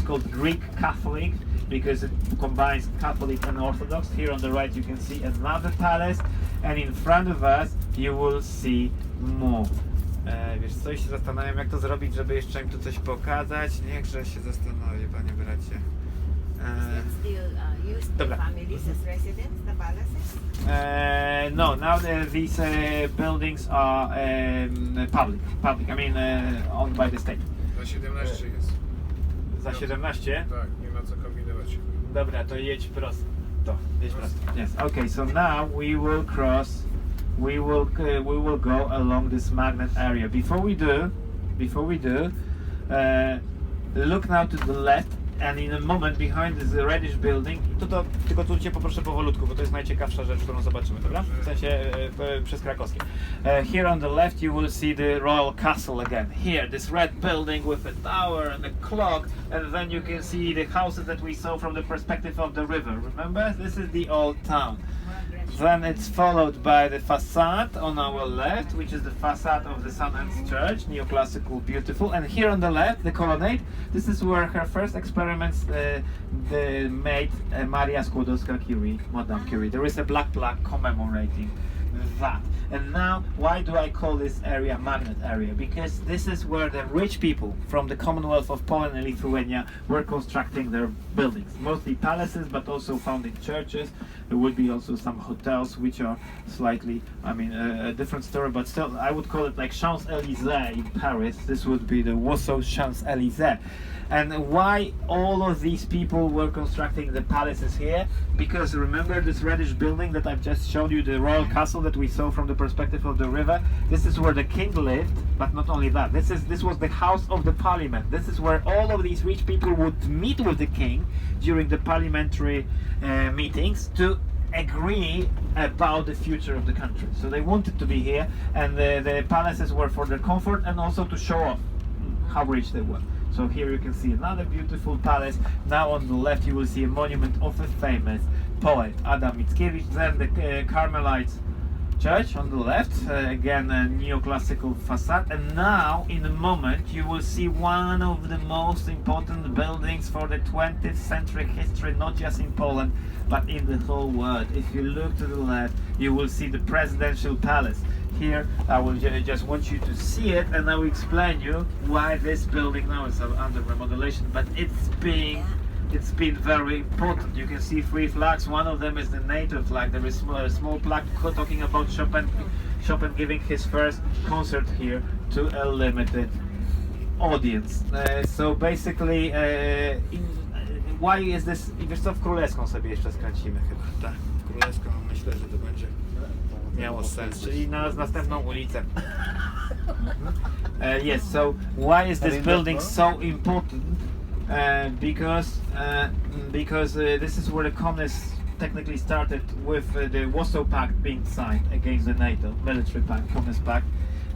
called Greek Catholic because it combines Catholic and Orthodox. Here on the right you can see another palace, and in front of us you will see more. Wiesz co, się zastanawiam, jak to zrobić, żeby jeszcze im tu coś pokazać. Niechże się zastanowi, panie bracie. Used by families as residents, the palaces? No, now these buildings are public. I mean, owned by the state. Za 17 jest. Za 17? Tak, nie ma co kombinować. Dobra, to jedź prosto. Jedź prosto. Yes. Okay, so now we will cross. We will go along this magnet area. Before we do, look now to the left, and in a moment behind this reddish building, tylko tu cię poproszę powolutku, bo to jest najciekawsza rzecz, którą zobaczymy, dobra? W sensie przez krakowskie. Here on the left you will see the royal castle again. Here, this red building with a tower and a clock, and then you can see the houses that we saw from the perspective of the river. Remember? This is the old town. Then it's followed by the facade on our left, which is the facade of the St. Anne's Church, neoclassical, beautiful. And here on the left, the colonnade. This is where her first experiments made Maria Skłodowska-Curie, Madame Curie. There is a black plaque commemorating that. And now, why do I call this area magnet area? Because this is where the rich people from the Commonwealth of Poland and Lithuania were constructing their buildings. Mostly palaces, but also founding churches. There would be also some hotels, which are slightly, a different story, but still, I would call it like Champs-Élysées in Paris. This would be the Warsaw Champs-Élysées. And why all of these people were constructing the palaces here? Because remember this reddish building that I've just showed you, the royal castle that we saw from the perspective of the river? This is where the king lived, but not only that. This was the house of the parliament. This is where all of these rich people would meet with the king during the parliamentary meetings to agree about the future of the country. So they wanted to be here, and the palaces were for their comfort and also to show off how rich they were. So here you can see another beautiful palace. Now on the left you will see a monument of a famous poet, Adam Mickiewicz. Then the Carmelite Church on the left, again a neoclassical facade. And now in a moment you will see one of the most important buildings for the 20th century history, not just in Poland, but in the whole world. If you look to the left, you will see the presidential palace. Here I will just want you to see it, and I will explain you why this building now is under remodelation, but it's been very important. You can see 3 flags. One of them is the NATO flag. There is a small plaque talking about Chopin giving his first concert here to a limited audience. So basically, why is this? Wiesz co, w Królewską sobie jeszcze skręcimy chyba. Tak, w Królewską myślę, że to będzie miało sens, czyli na następną ulicę. Yes, so why is this building so important? Because this is where the communists technically started with the Warsaw Pact being signed against the NATO military pact, communist pact.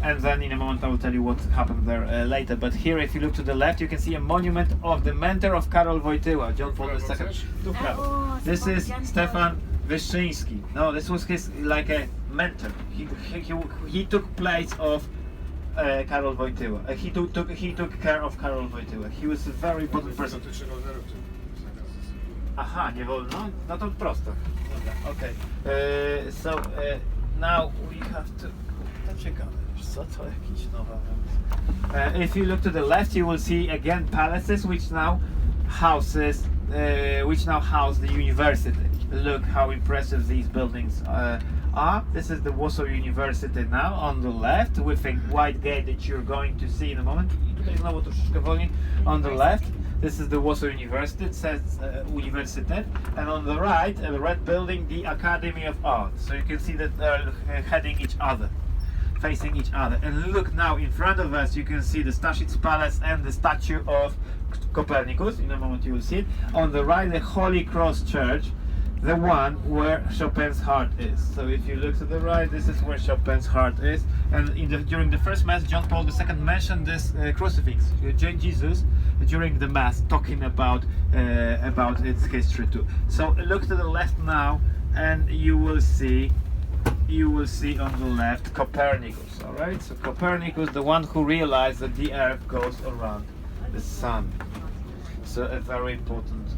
And then in a moment I will tell you what happened there later. But here, if you look to the left, you can see a monument of the mentor of Karol Wojtyła, John Paul II. This is Stefan Wyszyński. No, this was his like a mentor. He took place of Karol Wojtyła. He took care of Karol Wojtyła. He was a very important person. Aha, nie wolno? No to prosto. Dobra, okay. So now we have to. To ciekawe. Co to jakiś nowa wymysł. If you look to the left, you will see again palaces which now house the university. Look how impressive these buildings are. This is the Warsaw University now on the left with a white gate that you're going to see in a moment. Tutaj znowu troszeczkę wolniej. On the left, this is the Warsaw University. It says Universitet, and on the right, a red building, the Academy of Art. So you can see that they're heading each other, facing each other. And look now in front of us, you can see the Staszic Palace and the statue of Copernicus. In a moment you will see it. On the right, the Holy Cross Church, the one where Chopin's heart is. So if you look to the right, this is where Chopin's heart is. And during the first mass, John Paul II mentioned this crucifix, Jesus, during the mass, talking about its history too. So look to the left now, and you will see on the left Copernicus. All right. So Copernicus, the one who realized that the Earth goes around the sun. It's a very important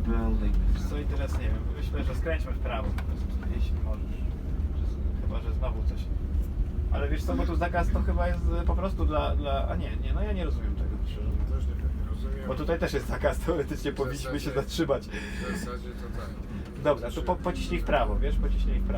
building. Co i teraz nie wiem. Myślę, że skręćmy w prawo po prostu, jeśli możesz. Chyba, że znowu coś. Ale wiesz co, bo tu zakaz to chyba jest po prostu dla... A nie, no ja nie rozumiem tego, szczerze mówiąc. Też nie rozumiem. Bo tutaj też jest zakaz, teoretycznie powinniśmy się zatrzymać. W zasadzie to tak. Dobra, to pociśnij w prawo, wiesz, pociśnij w prawo.